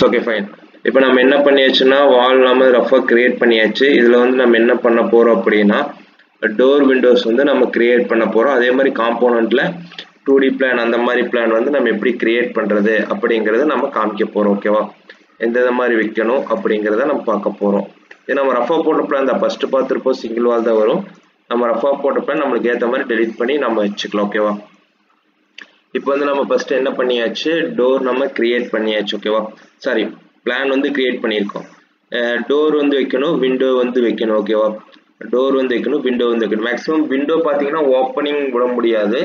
Okay fine. இப்போ நம்ம என்ன பண்ணியாச்சுன்னா வால் நம்ம ரஃபாக கிரியேட் பண்ணியாச்சு. இதில் வந்து நம்ம என்ன பண்ண போகிறோம் அப்படின்னா டோர் விண்டோஸ் வந்து நம்ம கிரியேட் பண்ண போகிறோம். அதே மாதிரி காம்போனண்ட்டில் 2D பிளான் அந்த மாதிரி பிளான் வந்து நம்ம எப்படி கிரியேட் பண்ணுறது அப்படிங்கிறத நம்ம காமிக்க போகிறோம். ஓகேவா? எந்தெந்த மாதிரி வைக்கணும் அப்படிங்கிறத நம்ம பார்க்க போகிறோம். இது நம்ம ரஃபாக போட்ட பிளான் தான் ஃபஸ்ட்டு பார்த்துருப்போம், சிங்கிள் வால் தான் வரும். நம்ம ரஃபாக போட்ட பிளான் நம்மளுக்கு ஏற்ற மாதிரி டெலிட் பண்ணி நம்ம வச்சுக்கலாம். ஓகேவா? இப்போ வந்து நம்ம ஃபர்ஸ்ட் என்ன பண்ணியாச்சு, டோர் நம்ம கிரியேட் பண்ணியாச்சு. ஓகேவா? சாரி, பிளான் வந்து கிரியேட் பண்ணியிருக்கோம். டோர் வந்து வைக்கணும், விண்டோ வந்து வைக்கணும். ஓகேவா? டோர் வந்து வைக்கணும், விண்டோ வந்து வைக்கணும். மேக்ஸிமம் விண்டோ பார்த்தீங்கன்னா ஓப்பனிங் விட முடியாது,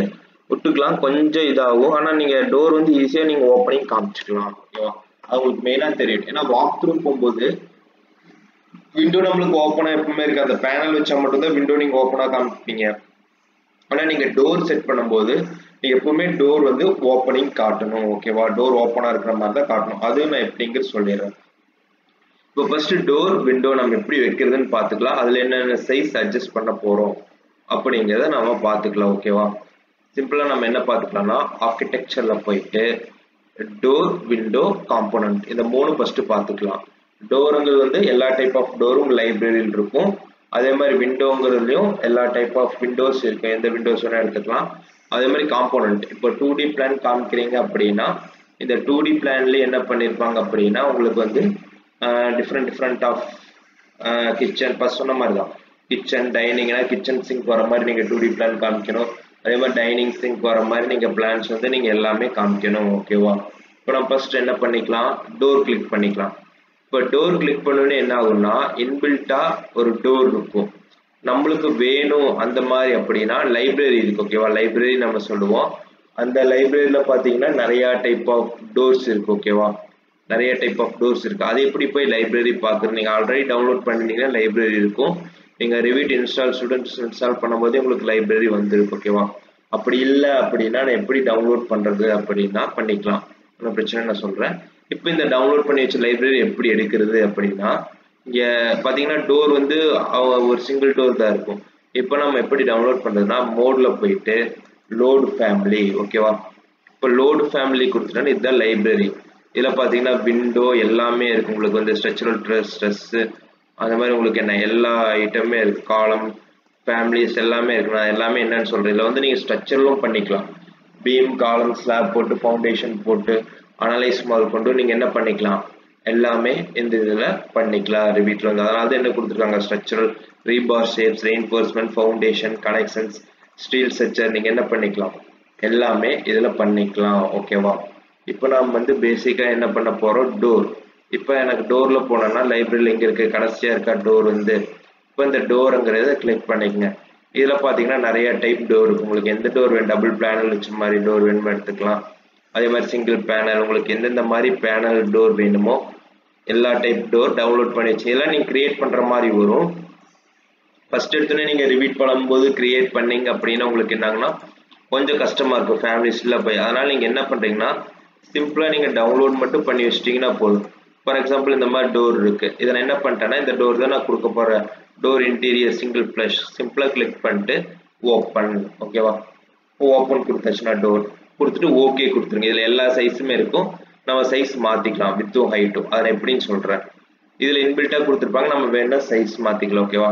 விட்டுக்கலாம், கொஞ்சம் இதாகும். ஆனால் நீங்கள் டோர் வந்து ஈஸியாக நீங்கள் ஓப்பனிங் காமிச்சிக்கலாம். ஓகேவா? அது உங்களுக்கு மெயினாக தெரியும். ஏன்னா வாக் த்ரூ போகும்போது விண்டோ நம்மளுக்கு ஓப்பனாக எப்பவுமே இருக்கு. அந்த பேனல் வச்சா மட்டும்தான் விண்டோ நீங்கள் ஓப்பனாக காமிப்பீங்க. ஆனால் நீங்கள் டோர் செட் பண்ணும்போது நீங்கள் எப்பவுமே டோர் வந்து ஓப்பனிங் காட்டணும். ஓகேவா? டோர் ஓப்பனாக இருக்கிற மாதிரி தான் காட்டணும். அதுவும் நான் எப்படிங்கிறது சொல்லிடுறேன். இப்போ ஃபர்ஸ்ட் டோர் விண்டோ நம்ம எப்படி வைக்கிறதுன்னு பார்த்துக்கலாம். அதில் என்னென்ன சைஸ் அட்ஜஸ்ட் பண்ண போகிறோம் அப்படிங்கிறத நம்ம பார்த்துக்கலாம். ஓகேவா? சிம்பிளாக நம்ம என்ன பார்த்துக்கலாம்னா ஆர்கிடெக்சரில் போயிட்டு டோர் விண்டோ காம்போனன்ட் இந்த மூணு ஃபர்ஸ்ட் பார்த்துக்கலாம். டோருங்கிறது வந்து எல்லா டைப் ஆஃப் டோரும் லைப்ரரியில் இருக்கும். அதே மாதிரி விண்டோங்கிறதுலையும் எல்லா டைப் ஆஃப் விண்டோஸ் இருக்கு. எந்த விண்டோஸ் வேணால் எடுத்துக்கலாம். அதே மாதிரி காம்போனன்ட் இப்போ 2D பிளான் காமிக்கிறீங்க அப்படின்னா இந்த 2D பிளான்லேயே என்ன பண்ணியிருப்பாங்க அப்படின்னா உங்களுக்கு வந்து டிஃப்ரெண்ட் ஆஃப் கிச்சன் ஃபர்ஸ்ட் சொன்ன மாதிரி தான். கிச்சன் டைனிங்னா கிச்சன் சிங்க் வர மாதிரி நீங்கள் 2D பிளான் காமிக்கணும். அதே மாதிரி டைனிங் சிங்க் வர மாதிரி நீங்கள் பிளான்ஸ் வந்து நீங்கள் எல்லாமே காமிக்கணும். ஓகேவா? இப்போ நம்ம ஃபர்ஸ்ட் என்ன பண்ணிக்கலாம், டோர் கிளிக் பண்ணிக்கலாம். இப்போ டோர் கிளிக் பண்ணோன்னே என்ன ஆகும்னா இன்பில்ட்டா ஒரு டோர் இருக்கும். நம்மளுக்கு வேணும் அந்த மாதிரி அப்படின்னா லைப்ரரி இருக்கு. ஓகேவா? லைப்ரரி நம்ம சொல்லுவோம். அந்த லைப்ரரியில் பார்த்தீங்கன்னா நிறையா டைப் ஆஃப் டோர்ஸ் இருக்கு. ஓகேவா? நிறைய டைப் ஆஃப் டோர்ஸ் இருக்கு. அது எப்படி போய் லைப்ரரி பார்க்குறது, நீங்கள் ஆல்ரெடி டவுன்லோட் பண்ணிட்டீங்கன்னா லைப்ரரி இருக்கும். நீங்கள் ரிவிட் ஸ்டூடெண்ட்ஸ் இன்ஸ்டால் பண்ணும்போதே உங்களுக்கு லைப்ரரி வந்துருக்கு. ஓகேவா? அப்படி இல்லை அப்படின்னா நான் எப்படி டவுன்லோட் பண்ணுறது அப்படின்னா பண்ணிக்கலாம், ஒன்றும் பிரச்சனை நான் சொல்கிறேன். இப்போ இந்த டவுன்லோட் பண்ணி வச்ச லைப்ரரி எப்படி எடுக்கிறது அப்படின்னா இங்கே பார்த்தீங்கன்னா டோர் வந்து ஒரு சிங்கிள் டோர் தான் இருக்கும். இப்போ நம்ம எப்படி டவுன்லோட் பண்ணுறதுன்னா மோடில் போயிட்டு லோடு ஃபேமிலி. ஓகேவா? இப்போ லோடு ஃபேமிலி கொடுத்துட்டோன்னா இதுதான் லைப்ரரி. இதில் பார்த்தீங்கன்னா விண்டோ எல்லாமே இருக்குது. உங்களுக்கு வந்து ஸ்ட்ரக்சரல் ஸ்ட்ரெஸ்ஸு அந்த மாதிரி உங்களுக்கு என்ன எல்லா ஐட்டமே இருக்குது. காலம் ஃபேமிலிஸ் எல்லாமே இருக்குது. நான் எல்லாமே என்னன்னு சொல்கிறேன். இதில் வந்து நீங்கள் ஸ்ட்ரக்சரலும் பண்ணிக்கலாம். பீம் காலம் ஸ்லாப் போட்டு ஃபவுண்டேஷன் போட்டு அனலைஸ் முதல் கொண்டு நீங்கள் என்ன பண்ணிக்கலாம், எல்லாமே இந்த இதில் பண்ணிக்கலாம் ரிவீட்டில் வந்து. அதனால தான் என்ன கொடுத்துருக்காங்க, structural, rebar shapes, reinforcement, foundation, connections, steel structure நீங்கள் என்ன பண்ணிக்கலாம், எல்லாமே இதில் பண்ணிக்கலாம். ஓகேவா? இப்போ நாம் வந்து பேசிக்காக என்ன பண்ண போகிறோம், டோர். இப்போ எனக்கு டோரில் போனோன்னா லைப்ரரியில் எங்கே இருக்குது, கடைசியாக இருக்கா டோர் வந்து. இப்போ இந்த டோருங்கிறத கிளிக் பண்ணிக்கங்க. இதில் பார்த்தீங்கன்னா நிறைய டைப் டோர் இருக்குது. உங்களுக்கு எந்த டோர் வேணும், டபுள் பேனல் வச்ச மாதிரி டோர் வேணுமோ எடுத்துக்கலாம். அதே மாதிரி சிங்கிள் பேனல், உங்களுக்கு எந்தெந்த மாதிரி பேனல் டோர் வேணுமோ எல்லா டைப் டோர் டவுன்லோட் பண்ணி வச்சு இதெல்லாம் நீங்கள் கிரியேட் பண்ணுற மாதிரி வரும். ஃபர்ஸ்ட் எடுத்தோன்னே நீங்கள் ரிவீட் பண்ணும்போது கிரியேட் பண்ணீங்க அப்படின்னா உங்களுக்கு என்னாங்கன்னா கொஞ்சம் கஷ்டமாக இருக்கும் ஃபேமிலிஸில் போய். அதனால் நீங்கள் என்ன பண்ணுறீங்கன்னா சிம்பிளாக நீங்கள் டவுன்லோட் மட்டும் பண்ணி வச்சிட்டிங்கன்னா போதும். ஃபார் எக்ஸாம்பிள் இந்த மாதிரி டோர் இருக்குது. இதை நான் என்ன பண்ணிட்டேன்னா இந்த டோர் தான் நான் கொடுக்க போகிறேன். டோர் இன்டீரியர் சிங்கிள் ப்ளஷ் சிம்பிளாக கிளிக் பண்ணிட்டு ஓப்பன். ஓகேவா? ஓப்பன் கொடுத்தாச்சுன்னா டோர் கொடுத்துட்டு ஓகே கொடுத்துருங்க. இதில் எல்லா சைஸுமே இருக்கும். நம்ம சைஸ் மாற்றிக்கலாம், வித்தும் ஹைட்டும். அதை எப்படின்னு சொல்கிறேன். இதில் இன்பில்ட்டாக கொடுத்துருப்பாங்க, நம்ம வேண்டாம் சைஸ் மாற்றிக்கலாம். ஓகேவா?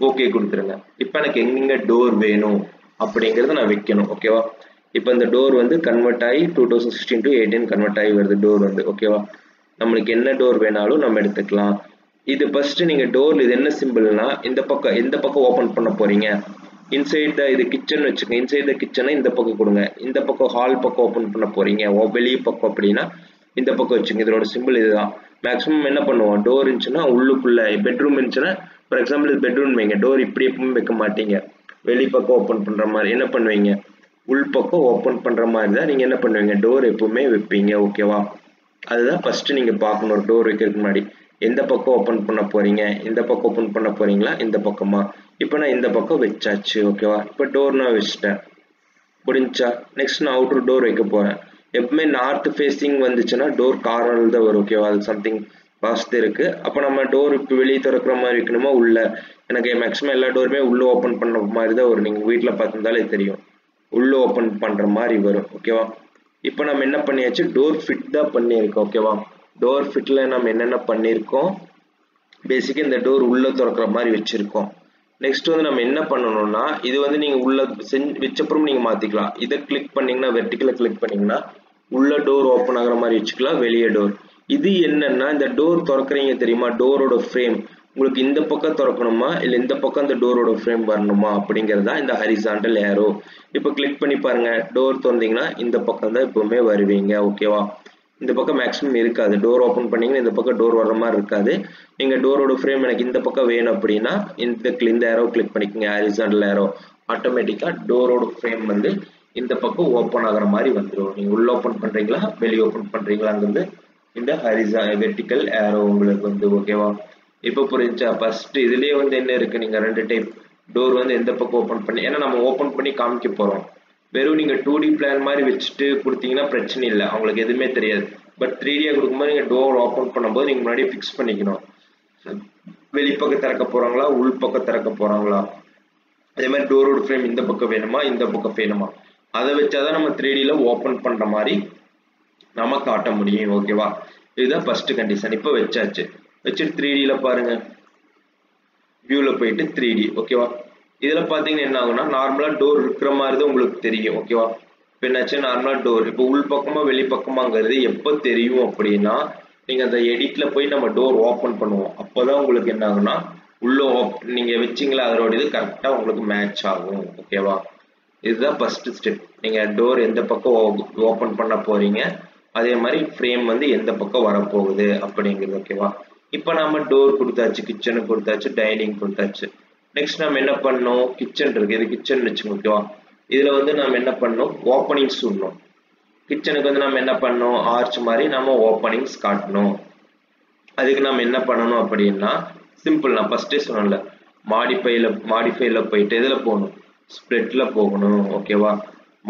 ஓகே கொடுத்துருங்க. இப்போ எனக்கு எங்கெங்கே டோர் வேணும் அப்படிங்கிறத நான் வைக்கணும். ஓகேவா? இப்போ இந்த டோர் வந்து கன்வெர்ட் ஆகி 2016 to 18 கன்வெர்ட் ஆகி வருது டோர் வந்து. ஓகேவா? நம்மளுக்கு என்ன டோர் வேணாலும் நம்ம எடுத்துக்கலாம். இது ஃபர்ஸ்ட் நீங்கள் டோர் இது என்ன சிம்பிள்னா இந்த பக்கம் எந்த பக்கம் ஓப்பன் பண்ண போறீங்க, இன்சைட் த இது கிச்சன் வச்சுக்கோங்க. இன்சைட் த கிச்சனை இந்த பக்கம் கொடுங்க. இந்த பக்கம் ஹால் பக்கம் ஓப்பன் பண்ண போறீங்க வெளியே பக்கம் அப்படின்னா இந்த பக்கம் வச்சுங்க. இதோட சிம்பிள் இதுதான். மேக்ஸிமம் என்ன பண்ணுவோம், டோர் இருந்துச்சுன்னா உள்ளுக்குள்ள பெட்ரூம் இருந்துச்சுன்னா ஃபார் எக்ஸாம்பிள் இது பெட்ரூம் வைங்க. டோர் இப்படி எப்பவும் வைக்க மாட்டீங்க. வெளி பக்கம் ஓப்பன் பண்ணுற மாதிரி என்ன பண்ணுவீங்க, உள் பக்கம் ஓப்பன் பண்ணுற மாதிரி தான் நீங்கள் என்ன பண்ணுவீங்க, டோர் எப்பவுமே வைப்பீங்க. ஓகேவா? அதுதான் ஃபர்ஸ்ட் நீங்கள் பார்க்கணும். ஒரு டோர் வைக்கிறதுக்கு முன்னாடி எந்த பக்கம் ஓப்பன் பண்ண போறீங்க, இந்த பக்கம் ஓப்பன் பண்ண போறீங்களா இந்த பக்கமா. இப்போ நான் இந்த பக்கம் வச்சாச்சு. ஓகேவா? இப்போ டோர் நான் வச்சுட்டேன், முடிஞ்சா நெக்ஸ்ட் நான் அவுட்டர் டோர் வைக்க போறேன். எப்பவுமே நார்த் ஃபேஸிங் வந்துச்சுன்னா டோர் கார்னரில் தான் வரும். ஓகேவா? அது சம்திங் வாஸ்து இருக்கு. அப்போ நம்ம டோர் இப்போ வெளியே திறக்கிற மாதிரி வைக்கணுமா உள்ள, எனக்கு மேக்ஸிமம் எல்லா டோருமே உள்ளே ஓப்பன் பண்ண மாதிரி தான் வரும். நீங்கள் வீட்டில் பார்த்துருந்தாலே தெரியும், உள்ளே ஓப்பன் பண்ணுற மாதிரி வரும். ஓகேவா? இப்போ நம்ம என்ன பண்ணியாச்சு, டோர் ஃபிட் தான் பண்ணியிருக்கோம். ஓகேவா? டோர் ஃபிட்ல நம்ம என்னென்ன பண்ணியிருக்கோம், பேசிக்காக இந்த டோர் உள்ள திறக்கிற மாதிரி வச்சிருக்கோம். நெக்ஸ்ட் வந்து நம்ம என்ன பண்ணணும்னா, இது வந்து நீங்க உள்ள வச்சப்புறம் நீங்க மாத்திக்கலாம். இதை கிளிக் பண்ணீங்கன்னா, வெர்டிக்கலை கிளிக் பண்ணீங்கன்னா உள்ள டோர் ஓப்பன் ஆகிற மாதிரி வச்சுக்கலாம், வெளியே டோர். இது என்னன்னா, இந்த டோர் திறக்கிறீங்க தெரியுமா, டோரோட ஃப்ரேம் உங்களுக்கு இந்த பக்கம் திறக்கணுமா இல்லை இந்த பக்கம் அந்த டோரோட ஃப்ரேம் வரணுமா அப்படிங்கிறதா இந்த ஹரிசாண்டல் ஏரோ. இப்போ கிளிக் பண்ணி பாருங்க, டோர் திறந்தீங்கன்னா இந்த பக்கம் தான் எப்பவுமே வருவீங்க. ஓகேவா, இந்த பக்கம் மேக்ஸிமம் இருக்காது. டோர் ஓப்பன் பண்ணீங்கன்னா இந்த பக்கம் டோர் வர்ற மாதிரி இருக்காது. நீங்க டோரோட ஃப்ரேம் எனக்கு இந்த பக்கம் வேணும் அப்படின்னா இந்த ஏரோ கிளிக் பண்ணிக்கோங்க, ஹரிசாண்டல் ஏரோ. ஆட்டோமேட்டிக்கா டோரோட ஃப்ரேம் வந்து இந்த பக்கம் ஓப்பன் ஆகிற மாதிரி வந்துடும். நீங்க உள்ள ஓப்பன் பண்றீங்களா வெளியே ஓப்பன் பண்றீங்களாங்கிறது இந்த வெர்டிக்கல் ஏரோ உங்களுக்கு வந்து. ஓகேவா, இப்போ புரிஞ்சா? ஃபர்ஸ்ட் இதுலயே வந்து என்ன இருக்கு, நீங்க ரெண்டு டைப் டோர் வந்து எந்த பக்கம் ஓப்பன் பண்ணி, ஏன்னா நம்ம ஓப்பன் பண்ணி காமிக்க போறோம். வெறும் நீங்க 2D பிளான் மாதிரி வச்சுட்டு கொடுத்தீங்கன்னா பிரச்சனை இல்லை, அவங்களுக்கு எதுவுமே தெரியாது. பட் 3D கொடுக்கும்போது நீங்க டோர் ஓப்பன் பண்ணும்போது நீங்க முன்னாடி ஃபிக்ஸ் பண்ணிக்கணும், வெளிப்பக்கம் திறக்க போறாங்களா உள் பக்கம் திறக்க போறாங்களா. அதே மாதிரி டோரோட ஃப்ரேம் இந்த பக்கம் வேணுமா இந்த பக்கம் வேணுமா, அதை வச்சாதான் நம்ம 3Dல ஓப்பன் பண்ற மாதிரி நம்ம காட்ட முடியும். ஓகேவா, இதுதான் ஃபர்ஸ்ட் கண்டிஷன். இப்போ வச்சாச்சு, வச்சுட்டு 3Dல பாருங்க, வியூல போயிட்டு 3D. ஓகேவா, இதுல பாத்தீங்கன்னா என்ன ஆகும்னா, நார்மலா டோர் இருக்கிற மாதிரி தான் உங்களுக்கு தெரியும். ஓகேவா, இப்போ என்னாச்சு, நார்மலா டோர் இப்போ உள் பக்கமா வெளிப்பக்கமாங்கிறது எப்போ தெரியும் அப்படின்னா, நீங்க அந்த எடிட்ல போய் நம்ம டோர் ஓப்பன் பண்ணுவோம், அப்போதான் உங்களுக்கு என்ன ஆகும்னா உள்ள நீங்க வச்சிங்களா அதோட இது கரெக்டா உங்களுக்கு மேட்ச் ஆகும். ஓகேவா, இதுதான் ஃபர்ஸ்ட் ஸ்டெப். நீங்க டோர் எந்த பக்கம் ஓப்பன் பண்ண போறீங்க, அதே மாதிரி ஃப்ரேம் வந்து எந்த பக்கம் வரப்போகுது அப்படிங்கிறது. ஓகேவா, இப்போ நம்ம டோர் கொடுத்தாச்சு, கிச்சனுக்கு கொடுத்தாச்சு, டைனிங் கொடுத்தாச்சு. நெக்ஸ்ட் நம்ம என்ன பண்ணோம், கிச்சன் இருக்கு, இது கிச்சன் வச்சுக்கோங்க. ஓகேவா, இதுல வந்து நம்ம என்ன பண்ணோம், ஓப்பனிங்ஸ் விடணும். கிச்சனுக்கு வந்து நம்ம என்ன பண்ணோம், ஆர்ச் மாதிரி நம்ம ஓப்பனிங்ஸ் காட்டணும். அதுக்கு நம்ம என்ன பண்ணணும் அப்படின்னா, சிம்பிள், நான் ஃபர்ஸ்டே சொன்னேன்ல, மாடிஃபைல போயிட்டு இதுல போகணும், ஸ்ப்ளிட்ல போகணும். ஓகேவா,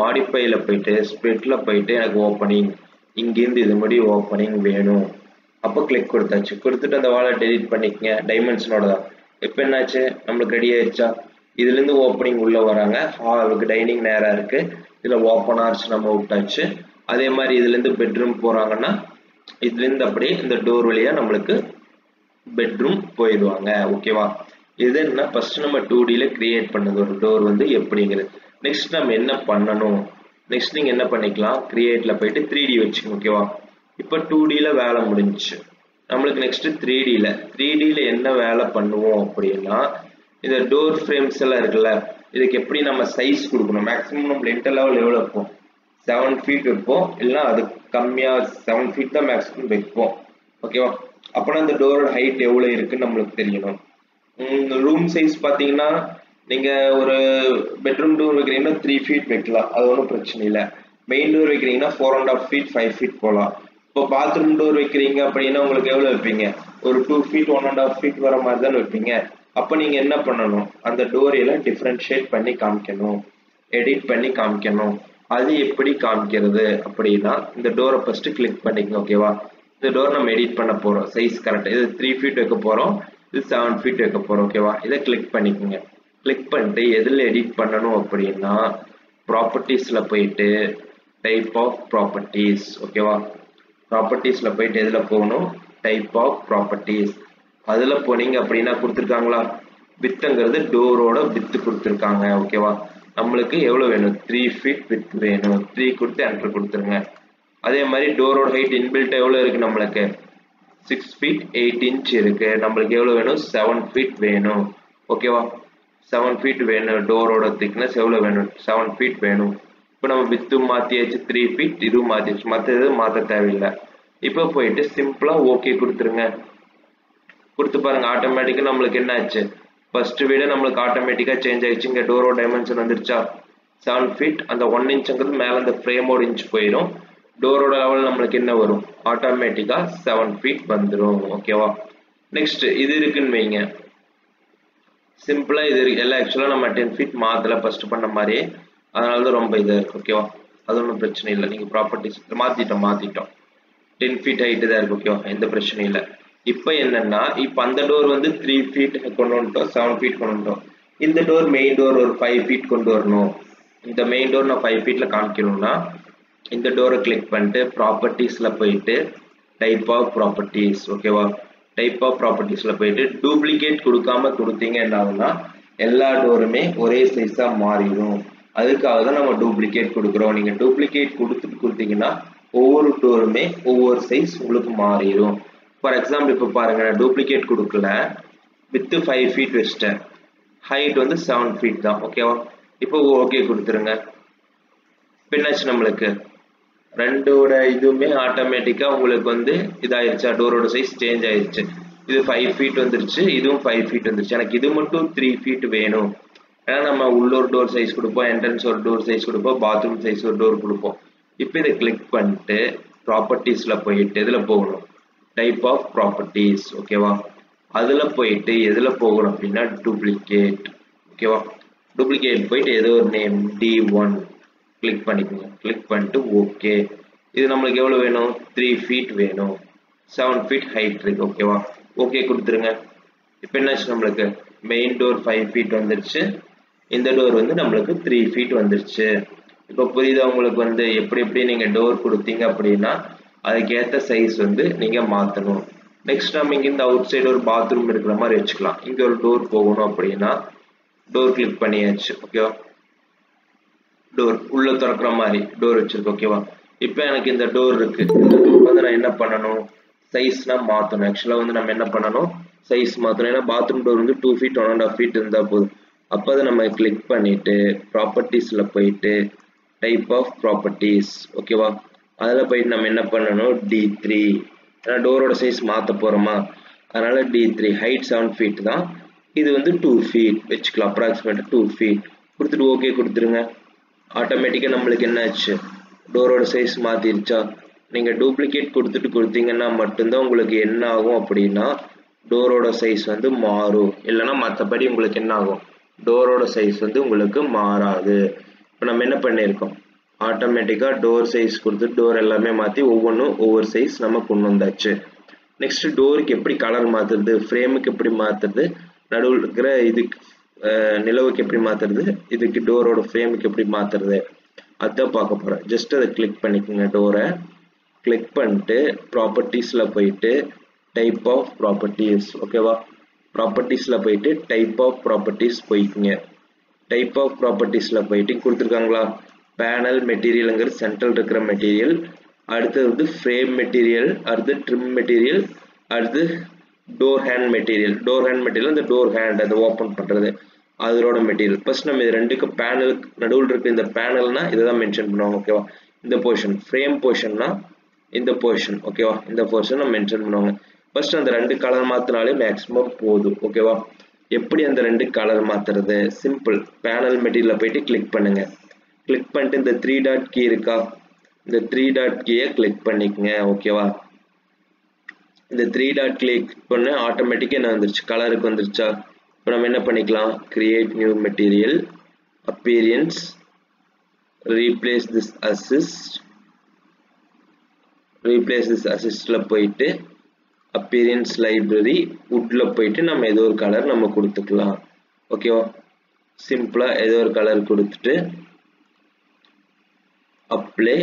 மாடிஃபைல போயிட்டு ஸ்ப்ளிட்ல போயிட்டு எனக்கு ஓப்பனிங், இங்கிருந்து இது மாதிரி ஓப்பனிங் வேணும். அப்போ கிளிக் கொடுத்தாச்சு, கொடுத்துட்டு அந்த வாலை டெலிட் பண்ணிக்கங்க, டைமென்ஷனோட தான். இப்போ என்னாச்சு, நம்மளுக்கு ரெடி ஆயிடுச்சா. இதுல இருந்து ஓப்பனிங் உள்ள வராங்க, ஹாலுக்கு டைனிங் நேரா இருக்கு, இதுல ஓப்பன் ஆர்ச் நம்ம விட்டாச்சு. அதே மாதிரி இதுல இருந்து பெட்ரூம் போறாங்கன்னா இதுல இருந்து அப்படியே இந்த டோர் வழியா நம்மளுக்கு பெட்ரூம் போயிடுவாங்க. ஓகேவா, இது என்ன ஃபர்ஸ்ட் நம்ம 2Dல கிரியேட் பண்ணது ஒரு டோர் வந்து எப்படிங்கிறது. நெக்ஸ்ட் நம்ம என்ன பண்ணணும், நெக்ஸ்ட் நீங்க என்ன பண்ணிக்கலாம், கிரியேட்ல போயிட்டு 3D வச்சுக்கோங்க. ஓகேவா, இப்போ 2Dல வேலை முடிஞ்சிச்சு, நம்மளுக்கு நெக்ஸ்ட் 3Dல என்ன வேலை பண்ணுவோம் அப்படின்னா, இந்த டோர் ஃப்ரேம்ஸ் எல்லாம் இருக்குல்ல, இதுக்கு எப்படி நம்ம சைஸ் கொடுக்கணும். மேக்ஸிமம் நம்ம லிண்டர் லெவல் எவ்வளோ வைப்போம், 7 feet வைப்போம், இல்லைன்னா அது கம்மியா 7 feet தான் மேக்ஸிமம் வைப்போம். ஓகேவா, அப்போனா இந்த டோரோட ஹைட் எவ்வளோ இருக்குன்னு நம்மளுக்கு தெரியணும். ரூம் சைஸ் பார்த்தீங்கன்னா நீங்க ஒரு பெட்ரூம் டோர் வைக்கிறீங்கன்னா 3 feet வைக்கலாம், அது ஒன்றும் பிரச்சனை இல்லை. மெயின் டோர் வைக்கிறீங்கன்னா 4.5 feet 5 feet போகலாம். இப்போ பாத்ரூம் டோர் வைக்கிறீங்க அப்படின்னா உங்களுக்கு எவ்வளோ வைப்பீங்க, ஒரு 2 feet 1.5 feet வர மாதிரி தான் வைப்பீங்க. அப்போ நீங்க என்ன பண்ணணும், அந்த டோர் எல்லாம் டிஃப்ரென்ஷியேட் பண்ணி காமிக்கணும், எடிட் பண்ணி காமிக்கணும். அது எப்படி காமிக்கிறது அப்படின்னா, இந்த டோரை ஃபர்ஸ்ட் கிளிக் பண்ணிக்கணும். ஓகேவா, இந்த டோர் நம்ம எடிட் பண்ண போறோம், சைஸ் கரெக்டா இது 3 feet வைக்க போறோம், இது 7 feet வைக்க போறோம். ஓகேவா, இதை கிளிக் பண்ணிக்கோங்க. கிளிக் பண்ணிட்டு எதில் எடிட் பண்ணணும் அப்படின்னா, ப்ராப்பர்ட்டிஸ்ல போயிட்டு டைப் ஆஃப் ப்ராப்பர்ட்டிஸ். ஓகேவா, ப்ராப்பர்ட்டிஸ்ல போயிட்டு எதில் போகணும், டைப் ஆஃப் ப்ராப்பர்ட்டிஸ். அதுல போனீங்க அப்படின்னா கொடுத்துருக்காங்களா, வித்துங்கிறது டோரோட வித்து கொடுத்துருக்காங்க. ஓகேவா, நம்மளுக்கு எவ்வளவு வேணும், 3 feet வித் வேணும், 3 கொடுத்து என்டர் கொடுத்துருங்க. அதே மாதிரி டோரோட ஹைட் இன்பில்ட் எவ்வளவு இருக்கு, நம்மளுக்கு 6 feet 8 inch இருக்கு, நம்மளுக்கு எவ்வளவு வேணும், 7 feet வேணும். ஓகேவா, 7 feet வேணும். டோரோட திக்னஸ் எவ்வளவு வேணும், 7 feet வேணும். இப்போ நம்ம வித்து மாத்தியாச்சு, 3 feet, இதுவும் மாத்தியாச்சு, மற்ற எதுவும் மாற்ற தேவையில்லை. இப்போ போயிட்டு சிம்பிளா ஓகே கொடுத்துருங்க. கொடுத்து பாருங்க, ஆட்டோமேட்டிக்கா நம்மளுக்கு என்ன ஆச்சு, ஃபர்ஸ்ட் விட நம்மளுக்கு ஆட்டோமேட்டிக்கா சேஞ்ச் ஆயிடுச்சு. இங்க டோரோட டைமென்ஷன் வந்துருச்சா, 7 feet, அந்த 1 inchங்கிறது மேல அந்த ஃப்ரேமோட இன்ச் போயிடும். டோரோட லெவல் நம்மளுக்கு என்ன வரும், ஆட்டோமேட்டிக்கா 7 feet வந்துடும். ஓகேவா, நெக்ஸ்ட் இது இருக்குன்னு வைங்க, சிம்பிளா இது எல்லாம் ஆக்சுவலா நம்ம 10 feet மாத்தல ஃபர்ஸ்ட் பண்ண மாதிரியே, அதனாலதான் ரொம்ப இதா இருக்கு. ஓகேவா, அது ஒன்றும் பிரச்சனை இல்லை, நீங்க ப்ராப்பர்ட்டிஸ் மாத்திட்டோம் 10 feet ஹைட் தான் இருக்கு. ஓகேவா, எந்த பிரச்சனையும் இல்லை. இப்போ என்னன்னா, இப்போ அந்த டோர் வந்து 3 feet கொண்டு வந்துட்டோம், 7 feet கொண்டு வந்துட்டோம். இந்த டோர் மெயின் டோர் ஒரு 5 feet கொண்டு வரணும். இந்த மெயின் டோர் நான் 5 feetல காமிக்கணும்னா, இந்த டோரை கிளிக் பண்ணிட்டு ப்ராப்பர்ட்டிஸ்ல போயிட்டு டைப் ஆஃப் ப்ராப்பர்ட்டிஸ். ஓகேவா, டைப் ஆஃப் ப்ராப்பர்ட்டிஸ்ல போயிட்டு டூப்ளிகேட் கொடுக்காம கொடுத்தீங்க என்ன ஆகும்னா எல்லா டோருமே ஒரே சைஸா மாறிடும். அதுக்காக தான் நம்ம டூப்ளிகேட் கொடுக்குறோம். நீங்க டூப்ளிகேட் கொடுத்தீங்கன்னா ஒவ்வொரு டோருமே ஒவ்வொரு சைஸ் உங்களுக்கு மாறிடும். ஃபார் எக்ஸாம்பிள் இப்போ பாருங்க, நான் டூப்ளிகேட் கொடுக்கல, வித் 5 feet வச்சிட்டேன், ஹைட் வந்து 7 feet தான். ஓகேவா, இப்போ ஓகே கொடுத்துருங்க. பின்னாச்சு நம்மளுக்கு ரெண்டோட இதுவுமே ஆட்டோமேட்டிக்கா உங்களுக்கு வந்து இதாயிருச்சா, டோரோட சைஸ் சேஞ்ச் ஆயிருச்சு. இது 5 feet வந்துருச்சு, இதுவும் 5 feet வந்துருச்சு. எனக்கு இது மட்டும் 3 feet வேணும். ஏன்னா நம்ம உள்ளூர் டோர் சைஸ் கொடுப்போம், என்ட்ரன்ஸ் ஒரு டோர் சைஸ் கொடுப்போம், பாத்ரூம் சைஸ் ஒரு டோர் கொடுப்போம். இப்போ இதை கிளிக் பண்ணிட்டு ப்ராப்பர்ட்டிஸ்ல போயிட்டு இதுல போகணும், டைப் ஆஃப் ப்ராப்பர்ட்டிஸ். ஓகேவா, அதுல போயிட்டு எதுல போகணும் அப்படின்னா டூப்ளிகேட். ஓகேவா, டூப்ளிகேட் போயிட்டு ஏதோ ஒரு நேம் D1 கிளிக் பண்ணிக்கோங்க. கிளிக் பண்ணிட்டு ஓகே. இது நம்மளுக்கு எவ்வளவு வேணும், 3 feet வேணும், 7 feet ஹைட் இருக்கு. ஓகேவா, ஓகே கொடுத்துருங்க. இப்போ என்னாச்சு, நம்மளுக்கு மெயின் டோர் 5 feet வந்துருச்சு, இந்த டோர் வந்து நம்மளுக்கு 3 feet வந்துருச்சு. இப்போ புரியுதா உங்களுக்கு வந்து எப்படி நீங்க டோர் கொடுத்தீங்க அப்படின்னா அதுக்கேற்ற சைஸ் வந்து நீங்க மாத்தணும். நெக்ஸ்ட் நம்ம இங்க இந்த அவுட் சைடு ஒரு பாத்ரூம் இருக்கிற மாதிரி வச்சுக்கலாம். இங்க ஒரு டோர் போகணும் அப்படின்னா டோர் கிளிக் பண்ணியாச்சு. ஓகேவா, டோர் உள்ள திறக்கிற மாதிரி டோர் வச்சிருக்கு. ஓகேவா, இப்போ எனக்கு இந்த டோர் இருக்கு, இந்த டோர் வந்து நான் என்ன பண்ணணும், சைஸ்னா மாத்தணும். ஆக்சுவலா வந்து நம்ம என்ன பண்ணணும், சைஸ் மாத்தணும். ஏன்னா பாத்ரூம் டோர் வந்து 2 feet 1.5 feet இருந்தா போதும். அப்போ அதை நம்ம கிளிக் பண்ணிட்டு ப்ராப்பர்ட்டிஸ்ல போயிட்டு டைப் ஆஃப் ப்ராப்பர்ட்டிஸ். ஓகேவா, அதில் போயிட்டு நம்ம என்ன பண்ணணும், D3. ஏன்னா டோரோட சைஸ் மாற்ற போகிறோமா, அதனால D3 ஹைட் 7 feet தான், இது வந்து 2 feet வச்சுக்கலாம், அப்ராக்சிமேட்டாக 2 feet கொடுத்துட்டு ஓகே கொடுத்துருங்க. ஆட்டோமேட்டிக்காக நம்மளுக்கு என்ன ஆச்சு, டோரோட சைஸ் மாற்றிருச்சா. நீங்கள் டூப்ளிகேட் கொடுத்தீங்கன்னா மட்டும்தான் உங்களுக்கு என்ன ஆகும் அப்படின்னா டோரோட சைஸ் வந்து மாறும். இல்லைன்னா மற்றபடி உங்களுக்கு என்ன ஆகும், டோரோட சைஸ் வந்து உங்களுக்கு மாறாது. இப்போ நம்ம என்ன பண்ணியிருக்கோம், ஆட்டோமேட்டிக்காக டோர் சைஸ் கொடுத்து டோர் எல்லாமே மாற்றி ஒவ்வொன்றும் ஒவ்வொரு சைஸ் நம்ம கொண்டு வந்தாச்சு. நெக்ஸ்ட் டோருக்கு எப்படி கலர் மாற்றுறது, ஃப்ரேமுக்கு எப்படி மாற்றுறது, நடுவில் இருக்கிற இதுக்கு நிலவுக்கு எப்படி மாற்றுறது, இதுக்கு டோரோட ஃப்ரேமுக்கு எப்படி மாற்றுறது, அதான் பார்க்க போகிறேன். ஜஸ்ட் அதை கிளிக் பண்ணிக்கோங்க. டோரை கிளிக் பண்ணிட்டு ப்ராப்பர்ட்டிஸில் போயிட்டு டைப் ஆஃப் ப்ராப்பர்ட்டிஸ். ஓகேவா, ப்ராப்பர்ட்டிஸில் போயிட்டு டைப் ஆஃப் ப்ராப்பர்ட்டிஸ் போய்க்குங்க. டைப் ஆஃப் ப்ராப்பர்ட்டிஸில் போயிட்டு கொடுத்துருக்காங்களா, பேனல் மெட்டீரியலுங்கிறது சென்ட்ரல் இருக்கிற மெட்டீரியல், அடுத்தது வந்து ஃப்ரேம் மெட்டீரியல், அடுத்து ட்ரிம் மெட்டீரியல், அடுத்து door hand material. Door hand material இந்த டோர் ஹேண்ட் அதை ஓப்பன் பண்ணுறது அதோட மெட்டீரியல். ஃபர்ஸ்ட் நம்ம இது ரெண்டுக்கு பேனலுக்கு நடுவில் இருக்க இந்த பேனல்னா இதை தான் மென்ஷன் பண்ணுவாங்க. ஓகேவா, இந்த போர்ஷன் ஃப்ரேம் போர்ஷன்னா இந்த போர்ஷன். ஓகேவா, இந்த போர்ஷன் நம்ம மென்ஷன் பண்ணுவாங்க. ஃபர்ஸ்ட் அந்த ரெண்டு கலர் மாற்றினாலே மேக்ஸிமம் போதும். ஓகேவா, எப்படி அந்த ரெண்டு கலர் மாற்றுறது, சிம்பிள். பேனல் மெட்டீரியலில் போயிட்டு கிளிக் பண்ணுங்க. கிளிக் பண்ணிட்டு இந்த 3 டாட் கீ இருக்கா, இந்த 3 டாட் கீயை கிளிக் பண்ணிக்கங்க. ஓகேவா, இந்த 3 டாட் கிளிக் பண்ண ஆட்டோமேட்டிக்காக என்ன வந்துருச்சு, கலருக்கு வந்துருச்சா. இப்போ நம்ம என்ன பண்ணிக்கலாம், create new material, appearance, replace this assistல போயிட்டு appearance library woodல போயிட்டு நம்ம ஏதோ ஒரு கலர் நம்ம கொடுத்துக்கலாம். ஓகேவா, சிம்பிளா ஏதோ ஒரு கலர் கொடுத்துட்டு அப்ளை.